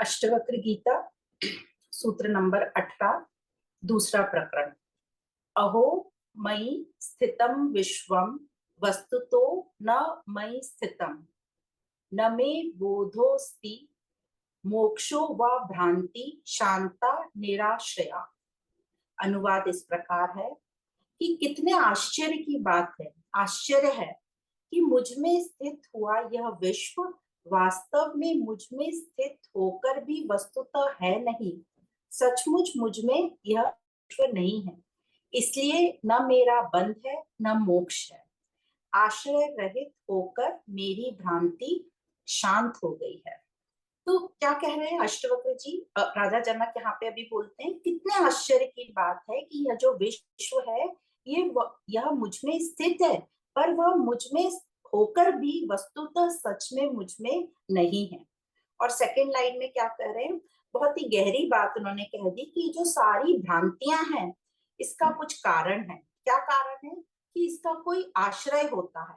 अष्टवक्र गीता सूत्र नंबर 18 दूसरा प्रकरण। अहो मयि स्थितं विश्वं वस्तुतो न मयि स्थितं न मे बोधोस्ति मोक्षो व भ्रांति शांता निराश्रया। अनुवाद इस प्रकार है कि कितने आश्चर्य की बात है, आश्चर्य है कि मुझ में स्थित हुआ यह विश्व वास्तव में मुझ में स्थित होकर भी वस्तुतः है नहीं। सचमुच मुझ में यह विश्व नहीं है, इसलिए न मेरा बंध है न मोक्ष है। आश्रय रहित होकर मेरी भ्रांति शांत हो गई है। तो क्या कह रहे हैं अष्टवक्र जी? राजा जनक यहाँ पे अभी बोलते हैं कितने आश्चर्य की बात है कि यह जो विश्व है यह मुझ में स्थित है, पर वह मुझ में होकर भी वस्तुतः सच में मुझ में नहीं है। और सेकंड लाइन में क्या कह रहे हैं, बहुत ही गहरी बात उन्होंने कह दी कि जो सारी भ्रांतियां हैं इसका कुछ कारण है। क्या कारण है? कि इसका कोई आश्रय होता है,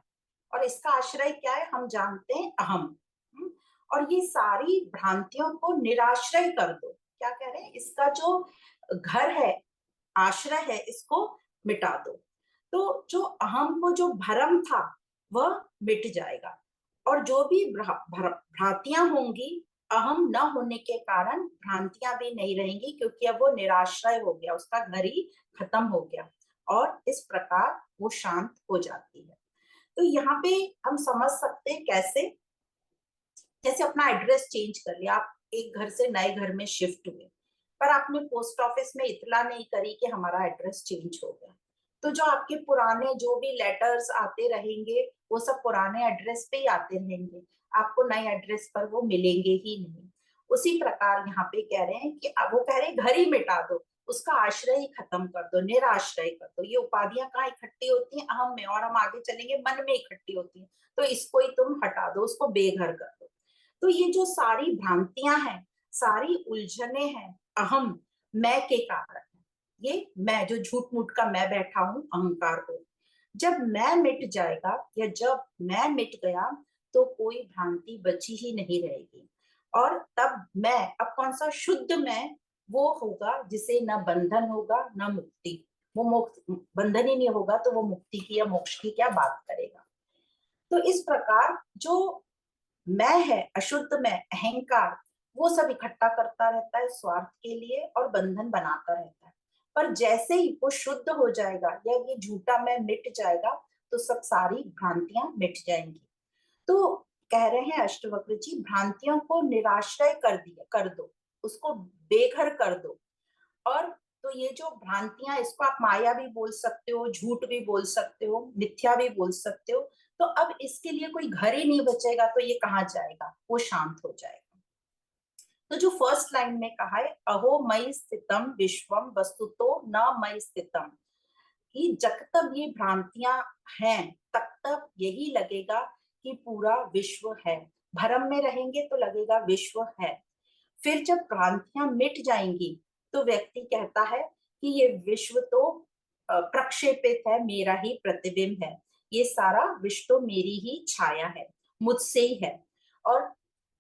और इसका आश्रय क्या है हम जानते हैं, अहम। और ये सारी भ्रांतियों को निराश्रय कर दो। क्या कह रहे हैं? इसका जो घर है, आश्रय है, इसको मिटा दो। तो जो अहम को जो भ्रम था वह मिट जाएगा, और जो भी भ्रांतियां होंगी अहम न होने के कारण भ्रांतियां भी नहीं रहेंगी, क्योंकि अब वो निराश्रय हो गया, उसका घर ही खत्म हो गया, और इस प्रकार वो शांत हो जाती है। तो यहाँ पे हम समझ सकते हैं कैसे, जैसे अपना एड्रेस चेंज कर लिया, आप एक घर से नए घर में शिफ्ट हुए, पर आपने पोस्ट ऑफिस में इतला नहीं करी कि हमारा एड्रेस चेंज हो गया, तो जो आपके पुराने जो भी लेटर्स आते रहेंगे वो सब पुराने एड्रेस पे ही आते रहेंगे, आपको नए एड्रेस पर वो मिलेंगे ही नहीं। उसी प्रकार यहाँ पे कह रहे हैं कि अब वो कह रहे हैं घर ही मिटा दो, उसका आश्रय ही खत्म कर दो, निराश्रय कर दो। ये उपाधियां कहाँ इकट्ठी होती हैं? अहम में, और हम आगे चलेंगे मन में इकट्ठी होती हैं, तो इसको ही तुम हटा दो, उसको बेघर कर दो। तो ये जो सारी भ्रांतियां हैं, सारी उलझने हैं, अहम मैं के कारण है। ये मैं जो झूठ मूठ का मैं बैठा हूं, अहंकार को, जब मैं मिट जाएगा या जब मैं मिट गया तो कोई भ्रांति बची ही नहीं रहेगी। और तब मैं, अब कौन सा शुद्ध मैं वो होगा जिसे न बंधन होगा न मुक्ति। वो मुक्त, बंधन ही नहीं होगा तो वो मुक्ति की या मोक्ष की क्या बात करेगा। तो इस प्रकार जो मैं है, अशुद्ध मैं, अहंकार, वो सब इकट्ठा करता रहता है स्वार्थ के लिए और बंधन बनाता रहता है। पर जैसे ही वो शुद्ध हो जाएगा या ये झूठा मैं मिट जाएगा तो सब सारी भ्रांतियां मिट जाएंगी। तो कह रहे हैं अष्टवक्र जी, भ्रांतियों को निराश्रय कर दो, उसको बेघर कर दो। और तो ये जो भ्रांतियां, इसको आप माया भी बोल सकते हो, झूठ भी बोल सकते हो, मिथ्या भी बोल सकते हो। तो अब इसके लिए कोई घर ही नहीं बचेगा तो ये कहाँ जाएगा? वो शांत हो जाएगा। तो जो फर्स्ट लाइन में कहा है, अहो मयि स्थितम विश्वम वस्तुतो न मयि स्थितम, कि जब तक ये भ्रांतियां हैं तब तक यही लगेगा कि पूरा विश्व है। भ्रम में रहेंगे तो लगेगा विश्व है। फिर जब भ्रांतियां मिट जाएंगी तो व्यक्ति कहता है कि ये विश्व तो प्रक्षेपित है, मेरा ही प्रतिबिंब है, ये सारा विश्व तो मेरी ही छाया है, मुझसे ही है, और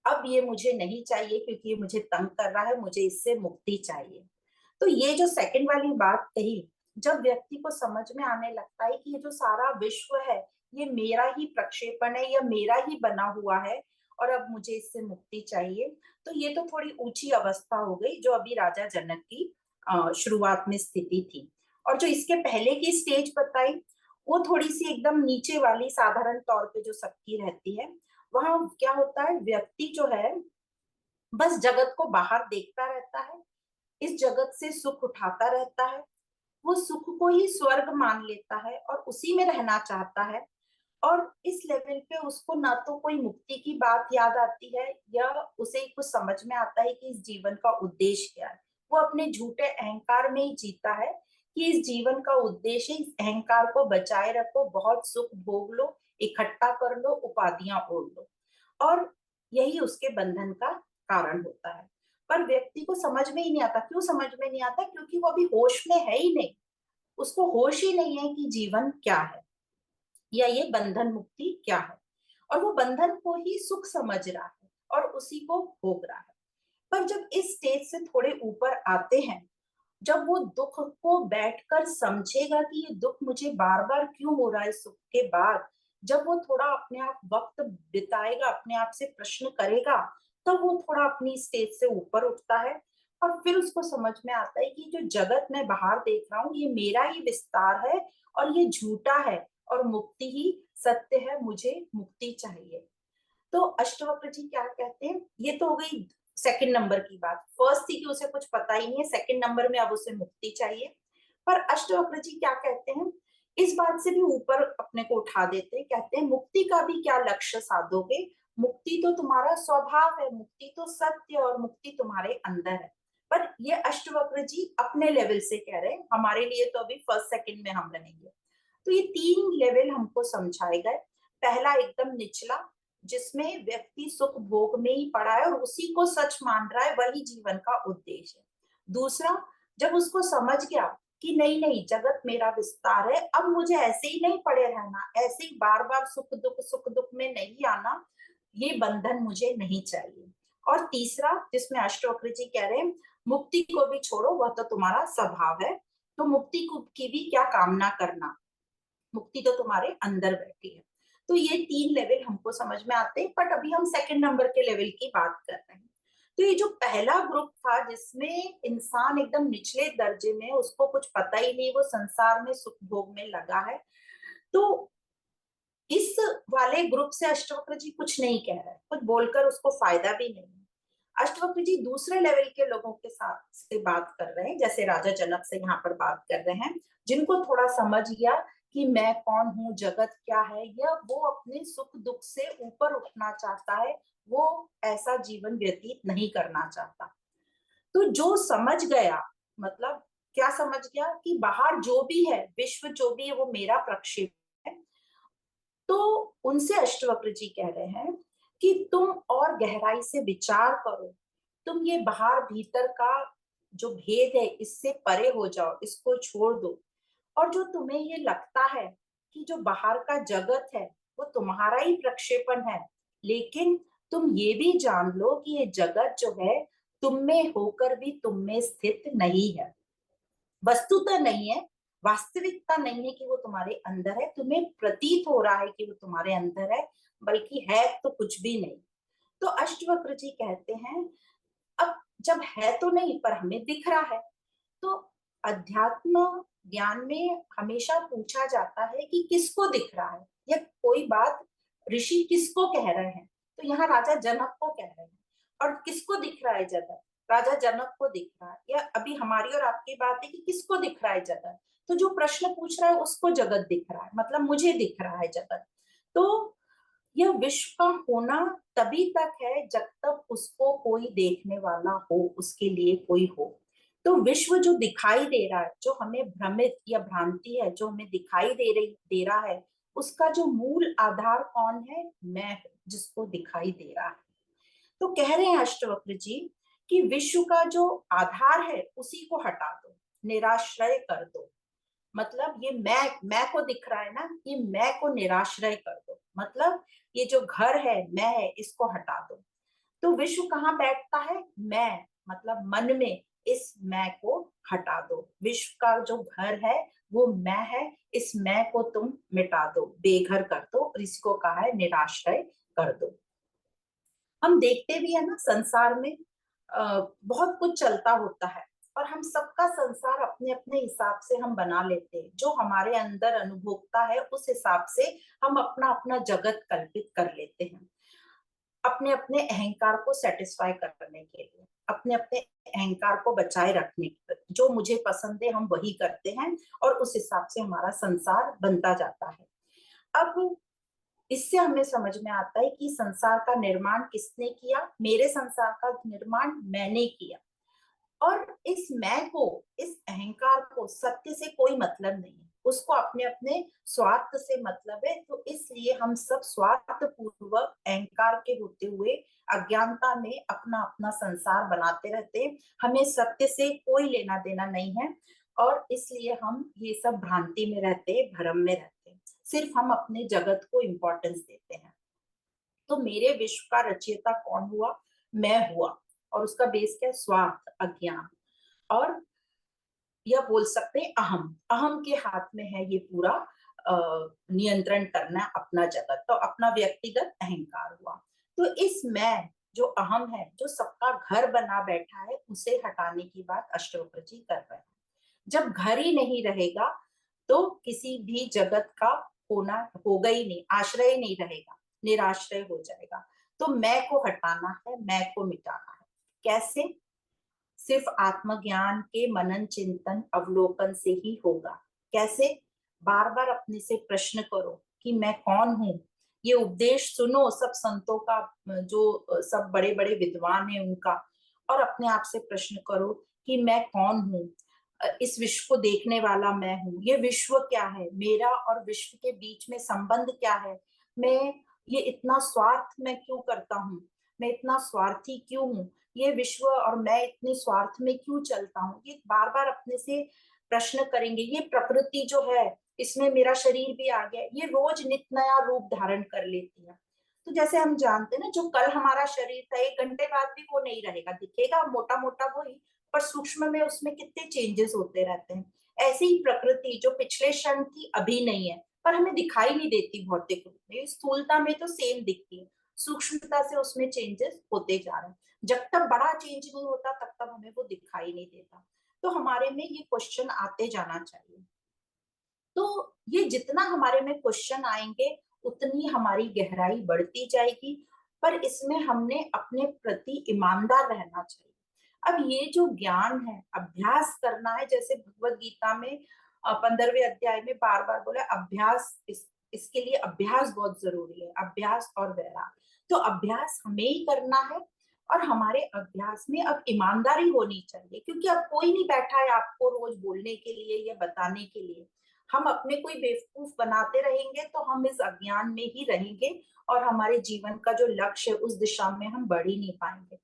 अब ये मुझे नहीं चाहिए क्योंकि ये मुझे तंग कर रहा है, मुझे इससे मुक्ति चाहिए। तो ये जो सेकंड वाली बात कही, जब व्यक्ति को समझ में आने लगता है कि ये जो सारा विश्व है ये मेरा ही प्रक्षेपण है या मेरा ही बना हुआ है, और अब मुझे इससे मुक्ति चाहिए, तो ये तो थोड़ी ऊंची अवस्था हो गई जो अभी राजा जनक की शुरुआत में स्थिति थी। और जो इसके पहले की स्टेज बताई वो थोड़ी सी एकदम नीचे वाली, साधारण तौर पे जो सबकी रहती है। वहां क्या होता है, व्यक्ति जो है बस जगत को बाहर देखता रहता है, इस जगत से सुख उठाता रहता है, वो सुख को ही स्वर्ग मान लेता है और उसी में रहना चाहता है। और इस लेवल पे उसको ना तो कोई मुक्ति की बात याद आती है या उसे कुछ समझ में आता है कि इस जीवन का उद्देश्य क्या है। वो अपने झूठे अहंकार में ही जीता है कि इस जीवन का उद्देश्य इस अहंकार को बचाए रखो, बहुत सुख भोग लो, इकट्ठा कर लो, उपाधियां ओढ़ लो, और यही उसके बंधन का कारण होता है। पर व्यक्ति को समझ में ही नहीं आता। क्यों समझ में नहीं आता? क्योंकि वो अभी होश में है ही नहीं, उसको होश ही नहीं है कि जीवन क्या है या ये बंधन मुक्ति क्या है। और वो बंधन को ही सुख समझ रहा है और उसी को भोग रहा है। पर जब इस स्टेज से थोड़े ऊपर आते हैं, जब वो दुख को बैठकर समझेगा कि ये दुख मुझे बार बार क्यों हो रहा है, सुख के बाद जब वो थोड़ा अपने आप वक्त बिताएगा, अपने आप से प्रश्न करेगा, तब वो थोड़ा अपनी स्टेज से ऊपर उठता है। और फिर उसको समझ में आता है कि जो जगत मैं बाहर देख रहा हूँ ये मेरा ही विस्तार है और ये झूठा है और मुक्ति ही सत्य है, मुझे मुक्ति चाहिए। तो अष्टवक्र जी क्या कहते हैं, ये तो हो गई सेकंड नंबर की बात। फर्स्ट थी कि उसे कुछ पता ही नहीं है, सेकंड नंबर में अब उसे मुक्ति चाहिए। पर अष्टवक्र जी क्या कहते हैं, इस बात से भी ऊपर अपने को उठा देते हैं, कहते हैं मुक्ति का भी क्या लक्ष्य साधोगे, मुक्ति तो तुम्हारा स्वभाव है, मुक्ति तो सत्य और मुक्ति तुम्हारे अंदर है। पर ये अष्टवक्र जी अपने लेवल से कह रहे हैं, हमारे लिए तो अभी फर्स्ट सेकंड में हम रहेंगे। तो ये तीन लेवल हमको समझाए गए। पहला एकदम निचला, जिसमें व्यक्ति सुख भोग में ही पड़ा है और उसी को सच मान रहा है, वही जीवन का उद्देश्य है। दूसरा, जब उसको समझ गया कि नहीं नहीं जगत मेरा विस्तार है, अब मुझे ऐसे ही नहीं पड़े रहना, ऐसे ही बार बार सुख दुख में नहीं आना, ये बंधन मुझे नहीं चाहिए। और तीसरा, जिसमें अष्टवक्र जी कह रहे हैं मुक्ति को भी छोड़ो, वह तो तुम्हारा स्वभाव है, तो मुक्ति की भी क्या कामना करना, मुक्ति तो तुम्हारे अंदर बैठी है। तो ये तीन लेवल हमको समझ में आते हैं, बट अभी हम सेकंड नंबर के लेवल की बात कर रहे हैं। तो ये जो पहला ग्रुप था जिसमें इंसान एकदम निचले दर्जे में, उसको कुछ पता ही नहीं, वो संसार में सुख भोग में लगा है, तो इस वाले ग्रुप से अष्टवक्र जी कुछ नहीं कह रहे, कुछ बोलकर उसको फायदा भी नहीं है। अष्टवक्र जी दूसरे लेवल के लोगों के साथ से बात कर रहे हैं, जैसे राजा जनक से यहाँ पर बात कर रहे हैं, जिनको थोड़ा समझ गया कि मैं कौन हूँ, जगत क्या है, या वो अपने सुख दुख से ऊपर उठना चाहता है, वो ऐसा जीवन व्यतीत नहीं करना चाहता। तो जो समझ गया, मतलब क्या समझ गया कि बाहर जो भी है, विश्व जो भी है, वो मेरा प्रक्षेप है। तो उनसे अष्टवक्र जी कह रहे हैं कि तुम और गहराई से विचार करो, तुम ये बाहर भीतर का जो भेद है इससे परे हो जाओ, इसको छोड़ दो। और जो तुम्हें ये लगता है कि जो बाहर का जगत है वो तुम्हारा ही प्रक्षेपण है, लेकिन तुम ये भी जान लो कि ये जगत जो है तुम में होकर भी तुम में स्थित नहीं है, वस्तुतः नहीं है, वास्तविकता नहीं है कि वो तुम्हारे अंदर है, तुम्हें प्रतीत हो रहा है कि वो तुम्हारे अंदर है, बल्कि है तो कुछ भी नहीं। तो अष्टवक्र जी कहते हैं अब जब है तो नहीं पर हमें दिख रहा है, तो अध्यात्म ज्ञान में हमेशा पूछा जाता है कि किसको दिख रहा है, या कोई बात ऋषि किसको कह रहे हैं, तो यहाँ राजा जनक को कह रहे हैं। और किसको दिख रहा है जगत, राजा जनक को दिख रहा है, या अभी हमारी और आपकी बात है कि किसको दिख रहा है जगत, तो जो प्रश्न पूछ रहा है उसको जगत दिख रहा है, मतलब मुझे दिख रहा है जगत। तो यह विश्व का होना तभी तक है जब तक उसको कोई देखने वाला हो, उसके लिए कोई हो। तो विश्व जो दिखाई दे रहा है, जो हमें भ्रमित या भ्रांति है, जो हमें दिखाई दे रहा है, उसका जो मूल आधार कौन है, मैं हूं, जिसको दिखाई दे रहा है। तो कह रहे हैं अष्टवक्र जी कि विश्व का जो आधार है उसी को हटा दो, निराश्रय कर दो। मतलब ये मैं को दिख रहा है ना, ये मैं को निराश्रय कर दो, मतलब ये जो घर है, मैं है, इसको हटा दो। तो विश्व कहाँ बैठता है, मैं, मतलब मन में, इस मैं को हटा दो। विश्व का जो घर है वो मैं है, इस मैं को तुम मिटा दो, बेघर कर दो, और इसको कहा है निराश्रय कर दो। हम देखते भी है ना संसार में बहुत कुछ चलता होता है, और हम सबका संसार अपने अपने हिसाब से हम बना लेते हैं, जो हमारे अंदर अनुभोक्ता है उस हिसाब से हम अपना अपना जगत कल्पित कर लेते हैं, अपने अपने अहंकार को सेटिस्फाई करने के लिए, अपने अपने अहंकार को बचाए रखने के लिए, जो मुझे पसंद है हम वही करते हैं, और उस हिसाब से हमारा संसार बनता जाता है। अब इससे हमें समझ में आता है कि संसार का निर्माण किसने किया, मेरे संसार का निर्माण मैंने किया। और इस मैं को, इस अहंकार को सत्य से कोई मतलब नहीं है, उसको अपने अपने स्वार्थ से मतलब है। तो इसलिए हम सब स्वार्थ पूर्वक अहंकार के होते हुए अज्ञानता में अपना अपना संसार बनाते रहते हैं, हमें सत्य से कोई लेना देना नहीं है, और इसलिए हम ये सब भ्रांति में रहते हैं, भ्रम में रहते हैं, सिर्फ हम अपने जगत को इम्पोर्टेंस देते हैं। तो मेरे विश्व का रचयिता कौन हुआ, मैं हुआ। और उसका बेस क्या है? स्वार्थ, अज्ञान। और यह बोल सकते हैं अहम, अहम के हाथ में है ये पूरा नियंत्रण करना अपना जगत, तो अपना व्यक्तिगत अहंकार हुआ। तो इस मैं जो अहम है, जो सबका घर बना बैठा है, उसे हटाने की बात अष्टवक्र जी कर रहे हैं। जब घर ही नहीं रहेगा तो किसी भी जगत का होना होगा ही नहीं, आश्रय नहीं रहेगा, निराश्रय हो जाएगा। तो मैं को हटाना है, मैं को मिटाना है। कैसे? सिर्फ आत्मज्ञान के मनन चिंतन अवलोकन से ही होगा। कैसे? बार बार अपने से प्रश्न करो कि मैं कौन हूँ। ये उपदेश सुनो सब संतों का, जो सब बड़े बड़े विद्वान हैं उनका, और अपने आप से प्रश्न करो कि मैं कौन हूँ। इस विश्व को देखने वाला मैं हूँ। ये विश्व क्या है? मेरा और विश्व के बीच में संबंध क्या है? मैं ये इतना स्वार्थ मैं क्यों करता हूँ? मैं इतना स्वार्थी क्यों हूँ? ये विश्व और मैं इतने स्वार्थ में क्यों चलता हूँ? ये बार बार अपने से प्रश्न करेंगे। ये प्रकृति जो है, इसमें मेरा शरीर भी आ गया, ये रोज नित नया रूप धारण कर लेती है। तो जैसे हम जानते हैं ना, जो कल हमारा शरीर था, 1 घंटे बाद भी वो नहीं रहेगा, दिखेगा मोटा मोटा वही, पर सूक्ष्म में उसमें कितने चेंजेस होते रहते हैं। ऐसे ही प्रकृति जो पिछले क्षण थी अभी नहीं है, पर हमें दिखाई नहीं देती भौतिक रूप में, स्थूलता में तो सेम दिखती है, सूक्ष्मता से उसमें चेंजेस होते जा रहे हैं। जब तक बड़ा चेंज नहीं होता तब तक हमें वो दिखाई नहीं देता। तो हमारे में ये क्वेश्चन आते जाना चाहिए। तो ये जितना हमारे में क्वेश्चन आएंगे उतनी हमारी गहराई बढ़ती जाएगी, पर इसमें हमने अपने प्रति ईमानदार रहना चाहिए। अब ये जो ज्ञान है, अभ्यास करना है, जैसे भगवत गीता में 15वें अध्याय में बार बार बोला अभ्यास, इसके लिए अभ्यास बहुत जरूरी है, अभ्यास और वैराग। तो अभ्यास हमें ही करना है, और हमारे अभ्यास में अब ईमानदारी होनी चाहिए, क्योंकि अब कोई नहीं बैठा है आपको रोज बोलने के लिए या बताने के लिए। हम अपने कोई बेवकूफ बनाते रहेंगे तो हम इस अज्ञान में ही रहेंगे, और हमारे जीवन का जो लक्ष्य है उस दिशा में हम बढ़ ही नहीं पाएंगे।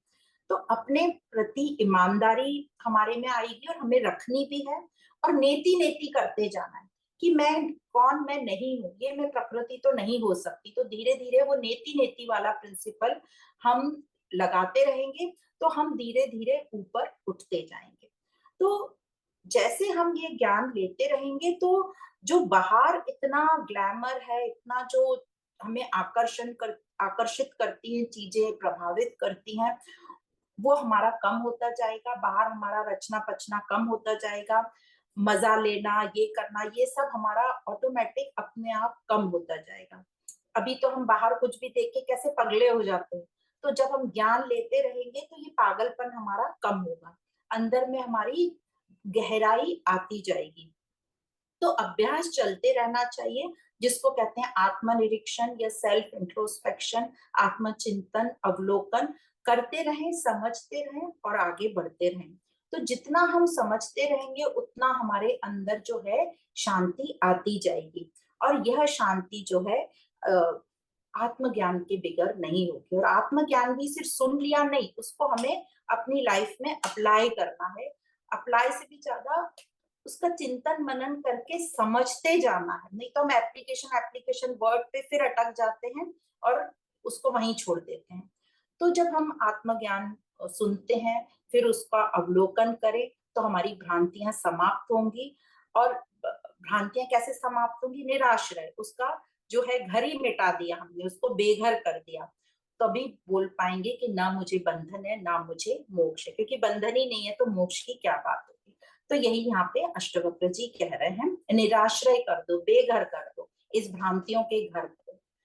तो अपने प्रति ईमानदारी हमारे में आएगी, और हमें रखनी भी है, और नेति नेति करते जाना है कि मैं कौन, मैं नहीं हूँ, ये मैं प्रकृति तो नहीं हो सकती। तो धीरे धीरे वो नेति नेति वाला प्रिंसिपल हम लगाते रहेंगे, तो हम धीरे धीरे ऊपर उठते जाएंगे। तो जैसे हम ये ज्ञान लेते रहेंगे, तो जो बाहर इतना ग्लैमर है, इतना जो हमें आकर्षित करती हैं चीजें, प्रभावित करती हैं, वो हमारा कम होता जाएगा। बाहर हमारा रचना पचना कम होता जाएगा, मजा लेना, ये करना, ये सब हमारा ऑटोमेटिक अपने आप कम होता जाएगा। अभी तो हम बाहर कुछ भी देख के कैसे पगले हो जाते हैं। तो जब हम ज्ञान लेते रहेंगे तो ये पागलपन हमारा कम होगा, अंदर में हमारी गहराई आती जाएगी। तो अभ्यास चलते रहना चाहिए, जिसको कहते हैं आत्मनिरीक्षण या सेल्फ इंट्रोस्पेक्शन, आत्मचिंतन, अवलोकन। करते रहें, समझते रहें और आगे बढ़ते रहें। तो जितना हम समझते रहेंगे उतना हमारे अंदर जो है शांति आती जाएगी, और यह शांति जो है आत्मज्ञान के बिगर नहीं होगी। और आत्मज्ञान भी सिर्फ सुन लिया नहीं, उसको हमें अपनी लाइफ में अप्लाई करना है। अप्लाई से भी ज्यादा उसका चिंतन मनन करके समझते जाना है, नहीं तो हम एप्लीकेशन एप्लीकेशन वर्ड पे फिर अटक जाते हैं और उसको वहीं छोड़ देते हैं। तो जब हम आत्मज्ञान सुनते हैं, फिर उसका अवलोकन करें, तो हमारी भ्रांतियां समाप्त होंगी। और भ्रांतियां कैसे समाप्त होंगी? निराश्रय, उसका जो है घर ही मिटा दिया हमने, उसको बेघर कर दिया, तभी बोल पाएंगे कि ना मुझे बंधन है ना मुझे मोक्ष है। क्योंकि बंधन ही नहीं है तो मोक्ष की क्या बात होगी। तो यही यहाँ पे अष्टवक्र जी कह रहे हैं, निराश्रय कर दो, बेघर कर दो इस भ्रांतियों के घर को।